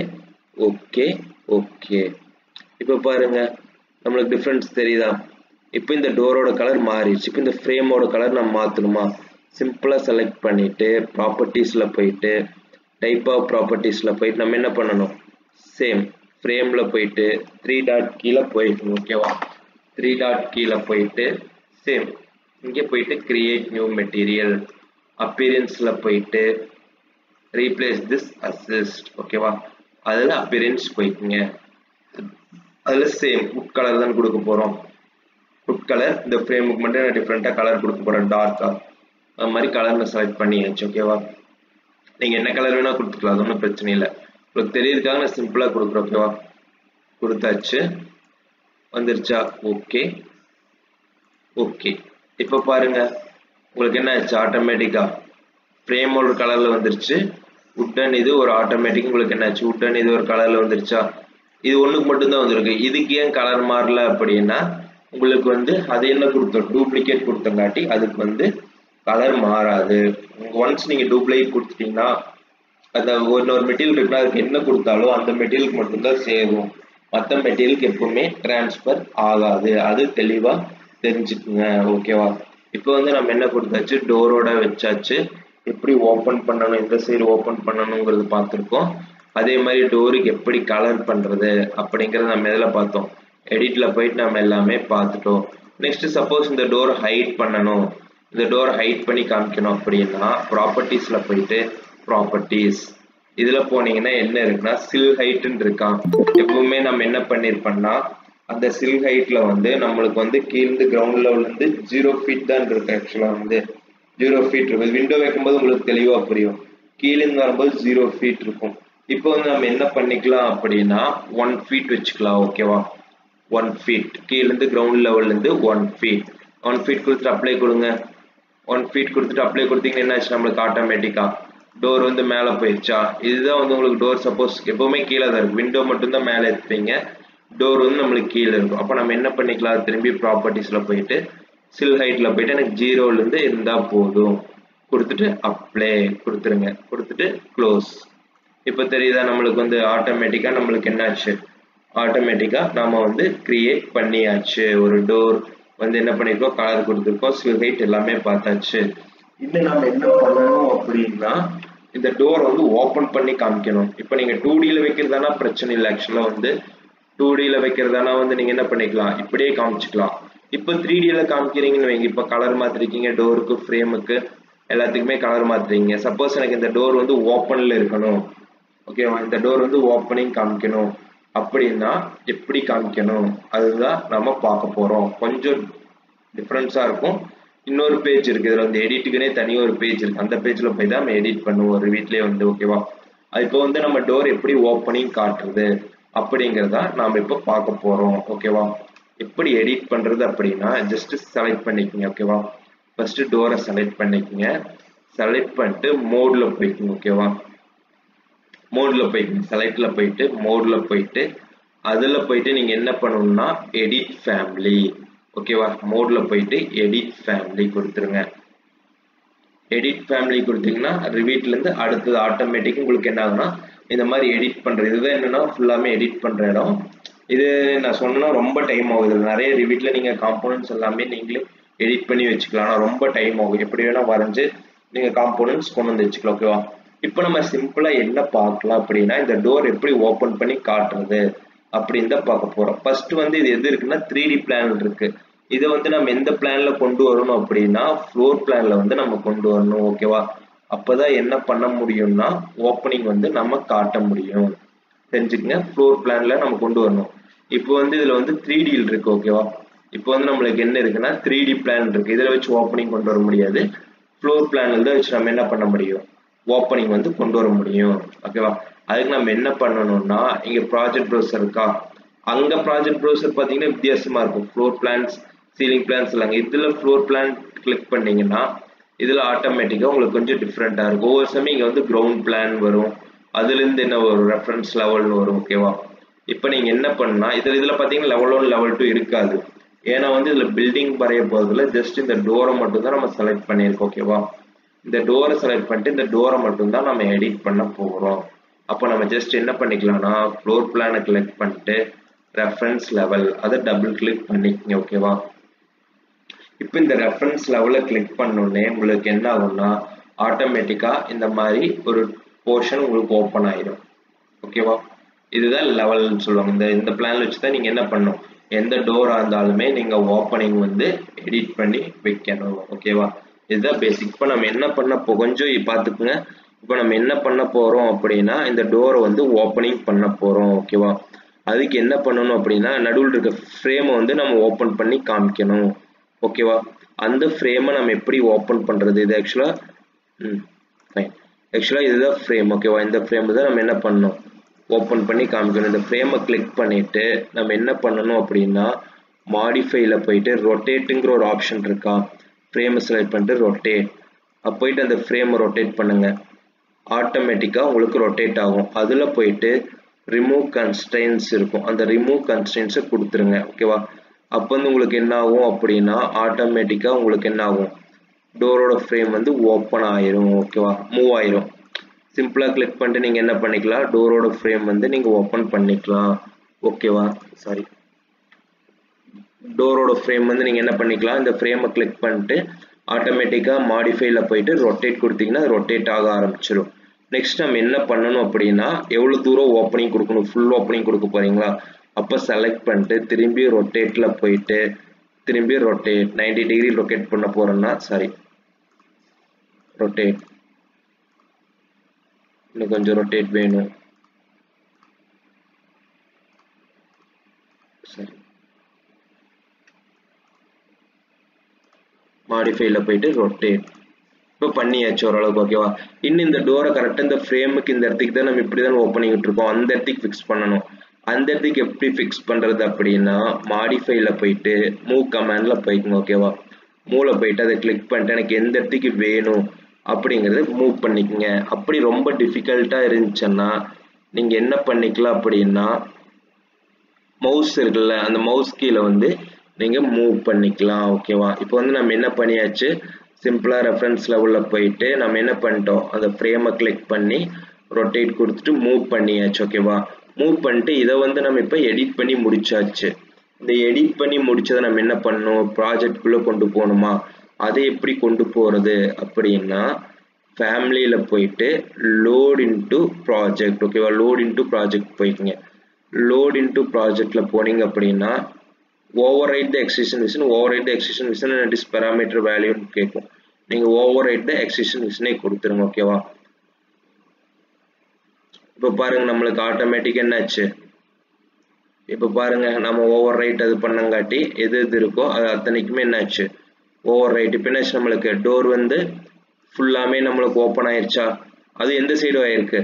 ஓகே ஓகே, இப்போ பாருங்க நம்மளுக்கு டிஃபரன்ஸ் தெரியுதா. இப்போ இந்த டோரோட கலர் மாறிடுச்சு. இப்போ இந்த ஃப்ரேமோட கலர் நம்ம மாற்றணுமா, சிம்பிளாக செலக்ட் பண்ணிட்டு ப்ராப்பர்ட்டிஸில் போயிட்டு டைப் ஆஃப் ப்ராப்பர்ட்டிஸில் போயிட்டு நம்ம என்ன பண்ணணும், சேம் ஃப்ரேமில் போயிட்டு 3 டாட் கீழே போயிட்டு. ஓகேவா, 3 டாட் கீழே போயிட்டு சேம் இங்கே போயிட்டு கிரியேட் நியூ மெட்டீரியல், அப்பியரன்ஸில் போயிட்டு ரீப்ளேஸ் திஸ் அசிஸ்ட். ஓகேவா, அதில் அப்பியரன்ஸ் போய்க்குங்க. அதில் சேம் உட் கலர் தான் கொடுக்க போகிறோம். உட் கலர் இந்த ஃப்ரேமுக்கு மட்டும் நான் டிஃப்ரெண்ட்டாக கலர் கொடுக்க போகிறேன், டார்க்காக. அது மாதிரி கலர் நான் செலக்ட் பண்ணியாச்சு. ஓகேவா, நீங்கள் என்ன கலர் வேணால் கொடுத்துக்கலாம், அது ஒன்றும் பிரச்சனை இல்லை. உங்களுக்கு தெரியறதுக்காக நான் சிம்பிளாக கொடுக்குறேன். ஓகேவா, கொடுத்தாச்சு, வந்துருச்சா. ஓகே ஓகே, இப்போ பாருங்க உங்களுக்கு என்ன ஆச்சு, ஆட்டோமேட்டிக்காக ஃப்ரேமோட கலரில் வந்துருச்சு. உட்டன் இது ஒரு ஆட்டோமேட்டிக் உங்களுக்கு என்ன ஆச்சு, உட்டன் இது ஒரு கலரில் வந்துருச்சா. இது ஒன்றுக்கு மட்டும்தான் வந்திருக்கு. இதுக்கு ஏன் கலர் மாறல அப்படின்னா உங்களுக்கு வந்து அது என்ன கொடுத்தோம், டூப்ளிகேட் கொடுத்தங்காட்டி அதுக்கு வந்து கலர் மாறாது. ஒன்ஸ் நீங்கள் டூப்ளிகேட் கொடுத்துட்டீங்கன்னா அந்த இன்னொரு மெட்டீரியல் இருக்குன்னா அதுக்கு என்ன கொடுத்தாலும் அந்த மெட்டீரியலுக்கு மட்டும்தான் சேரும். மற்ற மெட்டீரியலுக்கு எப்பவுமே டிரான்ஸ்ஃபர் ஆகாது. அது தெளிவா தெரிஞ்சுக்குங்க. ஓகேவா? இப்போ வந்து நம்ம என்ன கொடுத்தாச்சு, டோரோட வச்சாச்சு. எப்படி ஓப்பன் பண்ணணும், எந்த சைடு ஓப்பன் பண்ணணுங்கிறது பார்த்துருக்கோம். அதே மாதிரி டோருக்கு எப்படி கலர் பண்றது அப்படிங்கிறத நம்ம எதில் பார்த்தோம், எடிட்ல போயிட்டு நம்ம எல்லாமே பார்த்துட்டோம். நெக்ஸ்ட் சப்போஸ் இந்த டோர் ஹைட் பண்ணணும், இந்த டோர் ஹைட் பண்ணி காமிக்கணும் அப்படின்னா ப்ராப்பர்ட்டிஸ்ல போயிட்டு ப்ராப்பர்ட்டிஸ் இதுல போனீங்கன்னா என்ன இருக்குன்னா சில் ஹைட்ன்னு இருக்கான். எப்பவுமே நம்ம என்ன பண்ணிருப்போம்னா அந்த சில் ஹைட்ல வந்து நம்மளுக்கு வந்து கீழே கிரவுண்ட் லெவல்ல இருந்து 0 feet தான் இருக்கு. ஆக்சுவலா வந்து 0 feet இருக்கும். விண்டோ வைக்கும்போது உங்களுக்கு தெளிவா புரியும். கீழே இருந்து வரும்போது 0 feet இருக்கும். இப்போ வந்து நம்ம என்ன பண்ணிக்கலாம் அப்படின்னா 1 feet வச்சுக்கலாம். ஓகேவா? 1 feet கீழே இருந்து கிரவுண்ட் லெவல்ல இருந்து 1 feet 1 feet கொடுத்துட்டு அப்ளை கொடுங்க. 1 feet கொடுத்துட்டு அப்ளை கொடுத்தீங்கன்னா என்ன ஆச்சு, நம்மளுக்கு ஆட்டோமேட்டிக்கா டோர் வந்து மேலே போயிடுச்சா. இதுதான் வந்து உங்களுக்கு டோர் சப்போஸ் எப்பவுமே கீழே தான் இருக்கும். விண்டோ மட்டும்தான் மேலே எடுப்பீங்க, டோர் வந்து நம்மளுக்கு கீழே இருக்கும். அப்போ நம்ம என்ன பண்ணிக்கலாம், திரும்பி ப்ராப்பர்ட்டிஸ்ல போயிட்டு சில் ஹைட்ல போயிட்டு எனக்கு 0ல இருந்து இருந்தா போதும் கொடுத்துட்டு அப்ளை கொடுத்துருங்க. கொடுத்துட்டு க்ளோஸ். இப்போ தெரியுதா நம்மளுக்கு வந்து ஆட்டோமேட்டிக்கா நம்மளுக்கு என்னாச்சு, ஆட்டோமேட்டிக்கா நாம வந்து கிரியேட் பண்ணியாச்சு. ஒரு டோர் வந்து என்ன பண்ணிருக்கோம், கலர் கொடுத்துருக்கோம், சில் ஹைட் எல்லாமே பார்த்தாச்சு. இன்னும் நம்ம என்ன பண்ணணும் அப்படின்னா இந்த டோர் வந்து ஓப்பன் பண்ணி காமிக்கணும். இப்போ நீங்க 2Dல வைக்கிறதானா பிரச்சனை இல்லை. ஆக்சுவலா வந்து 2Dல வைக்கிறதானா வந்து நீங்க என்ன பண்ணிக்கலாம், இப்படியே காமிச்சுக்கலாம். இப்போ 3Dல காமிக்கிறீங்கன்னு வைங்க, இப்போ கலர் மாத்திருக்கீங்க, டோருக்கு ஃப்ரேமுக்கு எல்லாத்துக்குமே கலர் மாத்துறீங்க. சப்போஸ் எனக்கு இந்த டோர் வந்து ஓப்பன்ல இருக்கணும், ஓகேவா, இந்த டோர் வந்து ஓப்பனிங் காமிக்கணும் அப்படின்னா எப்படி காமிக்கணும் அதுதான் நம்ம பார்க்க போறோம். கொஞ்சம் டிஃப்ரென்ஸா இருக்கும். இன்னொரு பேஜ் இருக்கு, இதுல வந்து எடிட்டுக்குனே தனியாக ஒரு பேஜ் இருக்கு. அந்த பேஜ்ல போய் தான் நம்ம எடிட் பண்ணுவோம் ஒரு வீட்லயே வந்து. ஓகேவா? இப்போ வந்து நம்ம டோர் எப்படி ஓப்பனிங் காட்டுறது அப்படிங்கிறதா நாம இப்போ பார்க்க போறோம். ஓகேவா? எப்படி எடிட் பண்றது அப்படின்னா ஜஸ்ட் செலக்ட் பண்ணிக்கங்க. ஓகேவா? ஃபர்ஸ்ட் டோரை செலக்ட் பண்ணிக்கங்க. செலக்ட் பண்ணிட்டு மோட்ல போய்க்குங்க. ஓகேவா? மோட்ல போய்க்குங்க. செலக்ட்ல போயிட்டு மோட்ல போயிட்டு அதுல போயிட்டு நீங்க என்ன பண்ணணும்னா எடிட் ஃபேமிலி. ஓகேவா? மோட்ல போயிட்டு எடிட் ஃபேமிலி கொடுத்துருங்க. எடிட் ஃபேமிலி கொடுத்தீங்கன்னா ரிவீட்ல இருந்து அடுத்தது ஆட்டோமேட்டிக் உங்களுக்கு என்ன ஆகுனா இந்த மாதிரி எடிட் பண்றது. இதுதான் என்னன்னா ஃபுல்லாமே எடிட் பண்ற இடம். இது நான் சொன்னா ரொம்ப டைம் ஆகுது. நிறைய ரிவீட்ல நீங்க காம்போனன்ட்ஸ் எல்லாமே நீங்களே எடிட் பண்ணி வச்சுக்கலாம். ஆனா ரொம்ப டைம் ஆகும். எப்படி வேணா வரைஞ்சு நீங்க காம்போனன்ட்ஸ் கொண்டு வந்து வச்சுக்கலாம். ஓகேவா? இப்போ நம்ம சிம்பிளா என்ன பார்க்கலாம் அப்படின்னா இந்த டோர் எப்படி ஓபன் பண்ணி காட்டுறது அப்படின்னு தான் பார்க்க போறோம். ஃபர்ஸ்ட் வந்து இது எது இருக்குன்னா 3D பிளான் இருக்கு. இதை வந்து நம்ம எந்த பிளான்ல கொண்டு வரணும் அப்படின்னா ஃப்ளோர் பிளான்ல வந்து நம்ம கொண்டு வரணும். ஓகேவா? அப்பதான் என்ன பண்ண முடியும்னா ஓப்பனிங் வந்து நம்ம காட்ட முடியும். தெரிஞ்சுக்கங்க, ஃப்ளோர் பிளான்ல நம்ம கொண்டு வரணும். இப்போ வந்து இதுல வந்து 3D இருக்கு. ஓகேவா? இப்போ வந்து நம்மளுக்கு என்ன இருக்குன்னா 3D பிளான் இருக்கு. இதுல வச்சு ஓப்பனிங் கொண்டு வர முடியாது. ஃப்ளோர் பிளான்ல தான் வச்சு நம்ம என்ன பண்ண முடியும், ஓப்பனிங் வந்து கொண்டு வர முடியும். ஓகேவா? அதுக்கு நம்ம என்ன பண்ணணும்னா இங்க ப்ராஜெக்ட் ப்ரௌசர் இருக்கா, அங்க ப்ராஜெக்ட் ப்ரௌசர் பாத்தீங்கன்னா வித்தியாசமா இருக்கும். ஃப்ளோர் பிளான்ஸ், சீலிங் பிளான்ஸ் இல்லைங்க. இதுல ஃப்ளோர் பிளான் கிளிக் பண்ணீங்கன்னா இதுல ஆட்டோமேட்டிக்கா உங்களுக்கு கொஞ்சம் டிஃப்ரெண்டா இருக்கும். ஒவ்வொரு சமயம் இங்க வந்து கிரவுண்ட் பிளான் வரும், அதுல இருந்து என்ன ஒரு ரெஃபரன்ஸ் லெவல்னு வரும். ஓகேவா? இப்போ நீங்க என்ன பண்ணா இதுல பாத்தீங்கன்னா லெவல் 1 லெவல் 2 இருக்காது. ஏன்னா வந்து இதுல பில்டிங் வரைய போறதுல ஜஸ்ட் இந்த டோரை மட்டும் தான் நம்ம செலக்ட் பண்ணியிருக்கோம். ஓகேவா? இந்த டோரை செலக்ட் பண்ணிட்டு இந்த டோரை மட்டும் தான் நம்ம எடிட் பண்ண போறோம். அப்போ நம்ம ஜஸ்ட் என்ன பண்ணிக்கலாம்னா ஃப்ளோர் பிளானை கிளிக் பண்ணிட்டு ரெஃபரன்ஸ் லெவல் அதை டபுள் கிளிக் பண்ணிக்கங்க. ஓகேவா? இப்போ இந்த ரெஃபரன்ஸ் லெவலை கிளிக் பண்ணோடனே உங்களுக்கு என்ன ஆகும்னா ஆட்டோமேட்டிக்கா இந்த மாதிரி ஒரு போர்ஷன் உங்களுக்கு ஓப்பன் ஆயிடும். ஓகேவா? இதுதான் லெவல்னு சொல்லுவாங்க. இந்த பிளான்ல வச்சு தான் நீங்க என்ன பண்ணணும், எந்த டோரா இருந்தாலுமே நீங்க ஓப்பனிங் வந்து எடிட் பண்ணி வைக்கணும். ஓகேவா? இதுதான் பேசிக். இப்போ நம்ம என்ன பண்ண கொஞ்சம் பார்த்துக்குங்க. இப்போ நம்ம என்ன பண்ண போறோம் அப்படின்னா இந்த டோரை வந்து ஓப்பனிங் பண்ண போறோம். ஓகேவா? அதுக்கு என்ன பண்ணணும் அப்படின்னா நடுவில் இருக்க ஃப்ரேமை வந்து நம்ம ஓப்பன் பண்ணி காமிக்கணும். ஓகேவா? அந்த ஃப்ரேமை நம்ம எப்படி ஓப்பன் பண்றது, இது ஆக்சுவலா இதுதான் ஃப்ரேம். ஓகேவா? இந்த ஃப்ரேம் தான் நம்ம என்ன பண்ணணும், ஓப்பன் பண்ணி காமிக்கணும். இந்த ஃப்ரேமை கிளிக் பண்ணிட்டு நம்ம என்ன பண்ணணும் அப்படின்னா மாடிஃபைல போயிட்டு ரொட்டேட்டுங்கிற ஒரு ஆப்ஷன் இருக்கா, ஃப்ரேமை செலக்ட் பண்ணிட்டு ரொட்டேட் போயிட்டு அந்த ஃப்ரேமை ரொட்டேட் பண்ணுங்க. ஆட்டோமேட்டிக்கா உங்களுக்கு ரொட்டேட் ஆகும். அதுல போயிட்டு ரிமூவ் கன்ஸ்ட்ரெயின்ஸ் இருக்கும், அந்த ரிமூவ் கன்ஸ்ட்ரெயின்ஸை கொடுத்துருங்க. ஓகேவா? அப்போ வந்து உங்களுக்கு என்ன ஆகும் அப்படின்னா ஆட்டோமேட்டிக்கா உங்களுக்கு என்ன ஆகும், டோரோட ஃப்ரேம் வந்து ஓப்பன் ஆயிரும். ஓகேவா? மூவ் ஆயிரும். சிம்பிளா கிளிக் பண்ணிட்டு நீங்க என்ன பண்ணிக்கலாம், டோரோட ஃப்ரேம் வந்து நீங்க ஓப்பன் பண்ணிக்கலாம். ஓகேவா சாரி டோரோட ஃப்ரேம் வந்து நீங்கள் என்ன பண்ணிக்கலாம் இந்த ஃப்ரேமை கிளிக் பண்ணிட்டு ஆட்டோமேட்டிக்காக மாடிஃபைல போயிட்டு ரொட்டேட் கொடுத்தீங்கன்னா ரொட்டேட் ஆக ஆரம்பிச்சிடும். நெக்ஸ்ட் நம்ம என்ன பண்ணணும் அப்படின்னா எவ்வளோ தூரம் ஓப்பனிங் கொடுக்கணும், ஃபுல் ஓப்பனிங் கொடுக்க போறீங்களா அப்போ செலக்ட் பண்ணிட்டு திரும்பி ரொட்டேட்ல போயிட்டு திரும்பி ரொட்டேட் 90 டிகிரி ரொட்டேட் பண்ண போறோம்னா சாரி ரொட்டேட் இன்னும் கொஞ்சம் ரொட்டேட் வேணும் சரி மாடிஃபைல போயிட்டு ரொட்டேட் இப்போ பண்ணியாச்சு ஓரளவுக்கு ஓகேவா. இன்னும் இந்த டோரை கரெக்டாக இந்த ஃப்ரேமுக்கு இந்த இடத்துக்கு தான் நம்ம இப்படி தான் ஓப்பனிங் விட்டுருக்கோம் அந்த இடத்துக்கு ஃபிக்ஸ் பண்ணணும். அந்த இடத்துக்கு எப்படி ஃபிக்ஸ் பண்ணுறது அப்படின்னா மாடிஃபைல போயிட்டு மூவ் கமாண்ட்ல போய்க்குங்க ஓகேவா. மூவ்ல போயிட்டு அதை கிளிக் பண்ணிட்டு எனக்கு எந்த இடத்துக்கு வேணும் அப்படிங்கிறத மூவ் பண்ணிக்கங்க. அப்படி ரொம்ப டிஃபிகல்ட்டாக இருந்துச்சுன்னா நீங்கள் என்ன பண்ணிக்கலாம் அப்படின்னா மவுஸ் இருக்குல்ல அந்த மவுஸ் கீழே வந்து நீங்கள் மூவ் பண்ணிக்கலாம் ஓகேவா. இப்போ வந்து நம்ம என்ன பண்ணியாச்சு சிம்பிளாக ரெஃபரன்ஸ் லெவலில் போயிட்டு நம்ம என்ன பண்ணிட்டோம் அந்த ஃப்ரேமை கிளிக் பண்ணி ரொட்டேட் கொடுத்துட்டு மூவ் பண்ணியாச்சு ஓகேவா. மூவ் பண்ணிட்டு இதை வந்து நம்ம இப்போ எடிட் பண்ணி முடிச்சாச்சு. இந்த எடிட் பண்ணி முடிச்சதை நம்ம என்ன பண்ணணும் ப்ராஜெக்ட்குள்ளே கொண்டு போகணுமா அதை எப்படி கொண்டு போகிறது அப்படின்னா ஃபேமிலியில் போயிட்டு லோட் இன்டு ப்ராஜெக்ட் ஓகேவா. லோட் இன்டு ப்ராஜெக்ட் போய்க்குங்க. லோட் இன்டு ப்ராஜெக்ட்ல போனீங்க அப்படின்னா override the existing vision override the existing vision and this parameter value கேட்கும். நீங்க override the existing vision கொடுத்துருங்க ஓகேவா. இப்போ பாருங்க நம்மளுக்கு ஆட்டோமேட்டிக் என்னாச்சு இப்போ பாருங்க நம்ம override அது பண்ணங்காட்டி எது எது இருக்கோ அது அத்தனைக்குமே என்னாச்சு override. இப்போ என்னாச்சு நம்மளுக்கு டோர் வந்து ஃபுல்லாமே நம்மளுக்கு ஓப்பன் ஆயிருச்சா. அது எந்த சைடு ஆயிருக்கு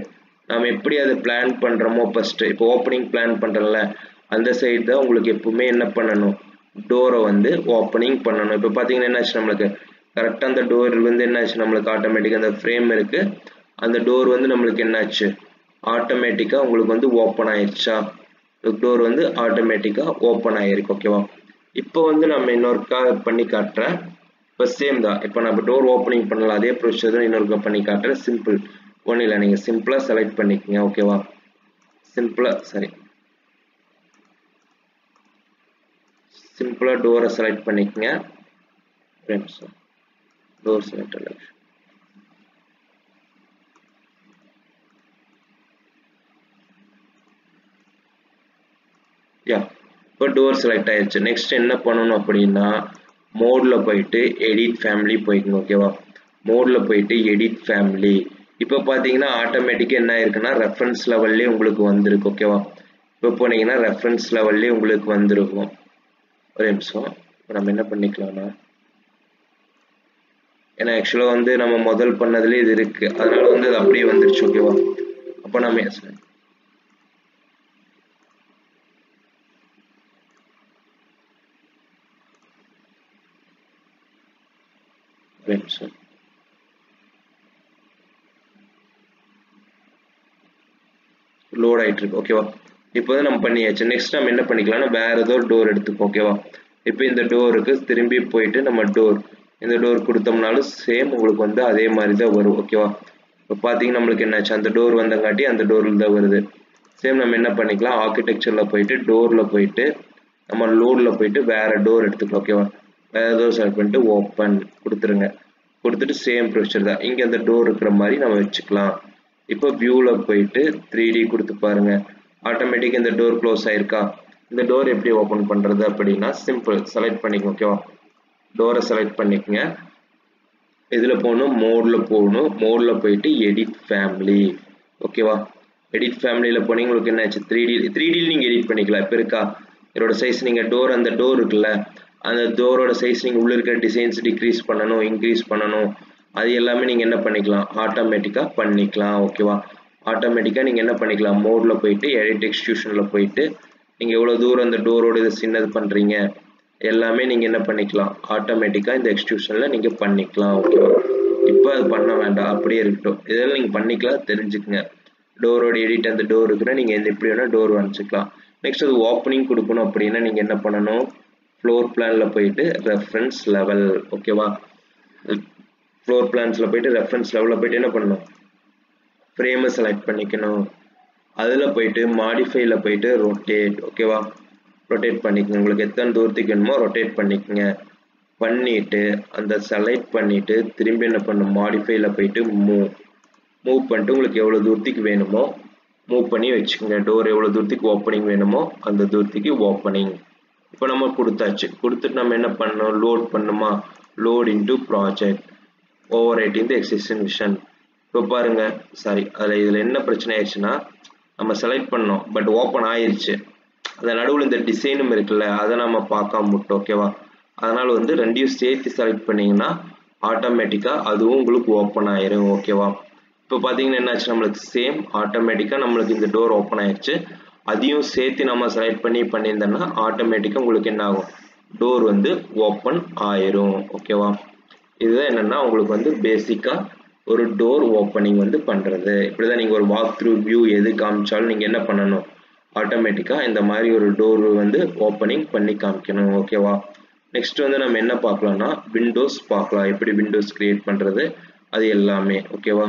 நம்ம எப்படி அதை பிளான் பண்றோமோ ஃபர்ஸ்ட் இப்போ ஓப்பனிங் பிளான் பண்றோம்ல அந்த சைடு தான் உங்களுக்கு எப்பவுமே என்ன பண்ணணும் டோரை வந்து ஓப்பனிங் பண்ணணும். இப்போ பார்த்தீங்கன்னா என்னாச்சு நம்மளுக்கு கரெக்டாக அந்த டோர் வந்து என்னாச்சு நம்மளுக்கு ஆட்டோமேட்டிக்காக அந்த ஃப்ரேம் இருக்கு அந்த டோர் வந்து நம்மளுக்கு என்னாச்சு ஆட்டோமேட்டிக்காக உங்களுக்கு வந்து ஓப்பன் ஆயிடுச்சா. டோர் வந்து ஆட்டோமேட்டிக்காக ஓப்பன் ஆயிருக்கு ஓகேவா. இப்போ வந்து நம்ம இன்னொருக்கா பண்ணி காட்டுறேன். இப்போ சேம் தான் இப்போ நம்ம டோர் ஓப்பனிங் பண்ணலாம் அதே ப்ரொசீஜர் இன்னொருக்கா பண்ணி காட்டுறேன். சிம்பிள் ஒன்றும் இல்லை நீங்கள் சிம்பிளாக செலக்ட் பண்ணிக்கங்க ஓகேவா. சிம்பிளாக சரி சிம்பிளாக டோரை செலக்ட் பண்ணிக்கங்க. டோர் செலக்ட் யா இப்போ டோர் செலக்ட் ஆயிடுச்சு. நெக்ஸ்ட் என்ன பண்ணணும் அப்படின்னா மோடில் போயிட்டு எடிட் ஃபேமிலி போய்க்குங்க ஓகேவா. மோடில் போயிட்டு எடிட் ஃபேமிலி இப்போ பார்த்தீங்கன்னா ஆட்டோமேட்டிக்காக என்ன ஆயிருக்குன்னா ரெஃபரன்ஸ் லெவல்லே உங்களுக்கு வந்திருக்கு ஓகேவா. இப்போ போனீங்கன்னா ரெஃபரன்ஸ் லெவல்லே உங்களுக்கு வந்திருக்கும். ஒரு நிமிஷம் இப்போ நம்ம என்ன பண்ணிக்கலாம்னா ஏன்னா ஆக்சுவலாக வந்து நம்ம முதல் பண்ணதுலேயே இது இருக்கு அதனால வந்து அது அப்படியே வந்துருச்சு ஓகேவா. அப்போ நம்ம லோட் ஆயிட்டு இருக்கு ஓகேவா. இப்போ வந்து நம்ம பண்ணியாச்சு. நெக்ஸ்ட் நம்ம என்ன பண்ணிக்கலாம்னா வேற ஏதோ ஒரு டோர் எடுத்துக்கோ ஓகேவா. இப்போ இந்த டோருக்கு திரும்பி போயிட்டு நம்ம டோர் இந்த டோர் கொடுத்தோம்னாலும் சேம் உங்களுக்கு வந்து அதே மாதிரி தான் வரும் ஓகேவா. இப்போ பார்த்தீங்கன்னா நம்மளுக்கு என்னாச்சு அந்த டோர் வந்தங்காட்டி அந்த டோரில் தான் வருது. சேம் நம்ம என்ன பண்ணிக்கலாம் ஆர்கிடெக்சரில் போயிட்டு டோரில் போயிட்டு நம்ம லோடில் போயிட்டு வேற டோர் எடுத்துக்கலாம் ஓகேவா. வேற டோர் செலக்ட் பண்ணிட்டு ஓப்பன் கொடுத்துருங்க. கொடுத்துட்டு சேம் ப்ரொசீஜர் தான் இங்கே அந்த டோர் இருக்கிற மாதிரி நம்ம வச்சுக்கலாம். இப்போ வியூவில் போயிட்டு 3D கொடுத்து பாருங்க ஆட்டோமேட்டிக் இந்த டோர் க்ளோஸ் ஆயிருக்கா. இந்த டோர் எப்படி ஓப்பன் பண்ணுறது அப்படின்னா சிம்பிள் செலக்ட் பண்ணிக்கோங்க ஓகேவா. டோரை செலக்ட் பண்ணிக்கங்க. இதில் போகணும் மோடில் போயிட்டு எடிட் ஃபேமிலி ஓகேவா. எடிட் ஃபேமிலியில் போனீங்க உங்களுக்கு என்னாச்சு 3D நீங்கள் எடிட் பண்ணிக்கலாம். இப்போ இருக்கா இதோட சைஸ் நீங்கள் டோர் அந்த டோர் இருக்குல்ல அந்த டோரோட சைஸ் நீங்கள் உள்ள இருக்கிற டிசைன்ஸ் டிக்ரீஸ் பண்ணணும் இன்க்ரீஸ் பண்ணணும் அது எல்லாமே நீங்கள் என்ன பண்ணிக்கலாம் ஆட்டோமேட்டிக்காக பண்ணிக்கலாம் ஓகேவா. ஆட்டோமேட்டிக்காக நீங்கள் என்ன பண்ணிக்கலாம் மோடில் போயிட்டு எடிட் எக்ஸ்டியூஷனில் போயிட்டு நீங்கள் எவ்வளோ தூரம் அந்த டோரோட இது சின்னது பண்ணுறீங்க எல்லாமே நீங்கள் என்ன பண்ணிக்கலாம் ஆட்டோமேட்டிக்காக இந்த எக்ஸ்டியூஷனில் நீங்கள் பண்ணிக்கலாம் ஓகேவா. இப்போ அது பண்ண வேண்டாம் அப்படியே இருக்கட்டும். இதெல்லாம் நீங்கள் பண்ணிக்கலாம் தெரிஞ்சுக்குங்க. டோரோட எடிட் அந்த டோர் இருக்குன்னா நீங்கள் எந்த எப்படி வேணால் டோர் வரைச்சிக்கலாம். நெக்ஸ்ட் அது ஓப்பனிங் கொடுக்கணும் அப்படின்னா நீங்கள் என்ன பண்ணணும் ஃப்ளோர் பிளானில் போயிட்டு ரெஃபரன்ஸ் லெவல் ஓகேவா. ஃப்ளோர் பிளான்ஸில் போயிட்டு ரெஃபரன்ஸ் லெவலில் போயிட்டு என்ன பண்ணணும் ஃப்ரேமை செலக்ட் பண்ணிக்கணும். அதில் போயிட்டு மாடிஃபைல போயிட்டு ரொட்டேட். ஓகேவா, ரொட்டேட் பண்ணிக்கோங்க. உங்களுக்கு எத்தனை தூரத்துக்கு வேணுமோ ரொட்டேட் பண்ணிக்கோங்க. பண்ணிட்டு அந்த செலக்ட் பண்ணிட்டு திரும்பி என்ன பண்ணும், மாடிஃபைல போயிட்டு மூவ் பண்ணிட்டு உங்களுக்கு எவ்வளோ தூரத்துக்கு வேணுமோ மூவ் பண்ணி வச்சுக்கோங்க. டோர் எவ்வளோ தூரத்துக்கு ஓப்பனிங் வேணுமோ அந்த தூரத்துக்கு ஓப்பனிங். இப்போ நம்ம கொடுத்தாச்சு. கொடுத்துட்டு நம்ம என்ன பண்ணணும், லோட் பண்ணுமா, load into project over writing the existing vision. இப்போ பாருங்க, சாரி, இதில் என்ன பிரச்சனை ஆயிடுச்சுன்னா நம்ம செலக்ட் பண்ணோம் பட் ஓப்பன் ஆயிடுச்சு. அந்த நடுவில் இந்த டிசைனும் இருக்குல்ல, அதை நம்ம பார்க்காம விட்டோம். ஓகேவா, அதனால வந்து ரெண்டையும் சேர்த்து செலக்ட் பண்ணிங்கன்னா ஆட்டோமேட்டிக்காக அதுவும் உங்களுக்கு ஓப்பன் ஆயிரும். ஓகேவா, இப்போ பார்த்தீங்கன்னா என்னாச்சு, நம்மளுக்கு சேம் ஆட்டோமேட்டிக்காக நம்மளுக்கு இந்த டோர் ஓப்பன் ஆயிடுச்சு. அதையும் சேர்த்து நம்ம செலக்ட் பண்ணியிருந்தோம்னா ஆட்டோமேட்டிக்காக உங்களுக்கு என்ன ஆகும், டோர் வந்து ஓப்பன் ஆயிரும். ஓகேவா, இதுதான் என்னென்னா உங்களுக்கு வந்து பேசிக்காக ஒரு டோர் ஓப்பனிங் வந்து பண்ணுறது. இப்படி தான் நீங்கள் ஒரு வாக் த்ரூ வியூ எது காமிச்சாலும் நீங்கள் என்ன பண்ணணும், ஆட்டோமேட்டிக்காக இந்த மாதிரி ஒரு டோர் வந்து ஓப்பனிங் பண்ணி காமிக்கணும். ஓகேவா, நெக்ஸ்ட் வந்து நம்ம என்ன பார்க்கலாம்னா விண்டோஸ் பார்க்கலாம், எப்படி விண்டோஸ் கிரியேட் பண்ணுறது அது எல்லாமே. ஓகேவா.